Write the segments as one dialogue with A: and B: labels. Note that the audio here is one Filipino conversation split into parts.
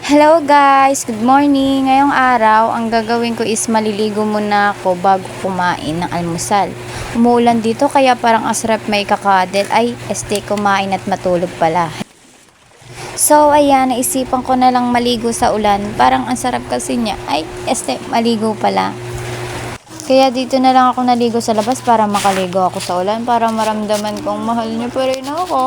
A: Hello guys! Good morning! Ngayong araw, ang gagawin ko is maliligo muna ako bago kumain ng almusal. Umuulan dito kaya parang asarap may kakadel ay kumain at matulog pala. So ayan, naisipan ko na lang maligo sa ulan. Parang ang sarap kasi niya ay maligo pala. Kaya dito na lang ako naligo sa labas para makaligo ako sa ulan para maramdaman kong mahal niya pa rin ako.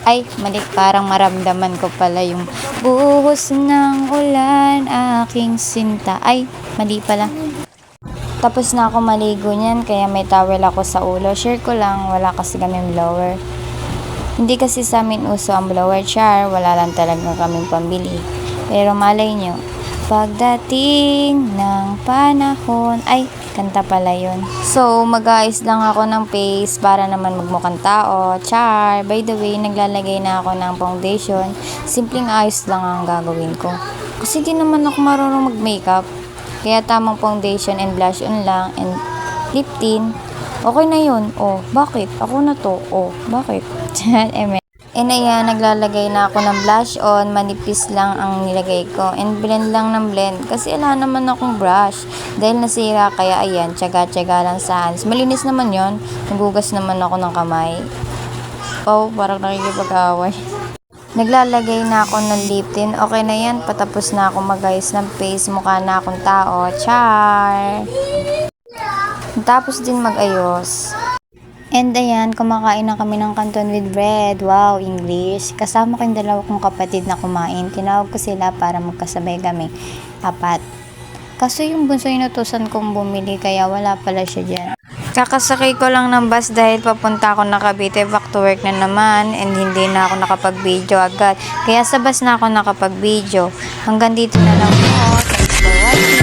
A: Ay, mali, parang maramdaman ko pala yung buhos ng ulan aking sinta. Ay, mali pala. Tapos na ako maligo niyan kaya may towel ako sa ulo. Share ko lang, wala kasi kaming blower. Hindi kasi sa amin uso ang blower, char. Wala lang talaga kaming pambili. Pero malay nyo, pagdating ng panahon, ay, kanta pala yun. So, mag-ayos lang ako ng face para naman magmukhang tao. Char! By the way, naglalagay na ako ng foundation. Simpleng ayos lang ang gagawin ko. Kasi di naman ako marunong mag-makeup. Kaya tamang foundation and blush on lang and lip tint. Okay na yun. Oh, bakit? Ako na to. Oh, bakit? And ayan, naglalagay na ako ng blush on. Manipis lang ang nilagay ko. And blend lang ng blend. Kasi wala naman akong brush. Dahil nasira, kaya ayan, tsaga-tsaga lang sa hands. Malinis naman yon. Nagugas naman ako ng kamay. Oh, parang nakikipag-away. Naglalagay na ako ng lip tint. Okay na yan. Patapos na ako mag-ayos ng face. Mukha na akong tao. Char! Tapos din mag-ayos. And ayan, kumakain na kami ng canton with bread. Wow, English. Kasama ko yung dalawa kong kapatid na kumain. Tinawag ko sila para magkasabay kami. Apat. Kaso yung bunso inutusan kong bumili kaya wala pala siya dyan. Kakasakay ko lang ng bus dahil papunta ako na Cavite. Back to work na naman and hindi na ako nakapag-video agad. Kaya sa bus na ako nakapag-video. Hanggang dito na lang po. Thanks for watching.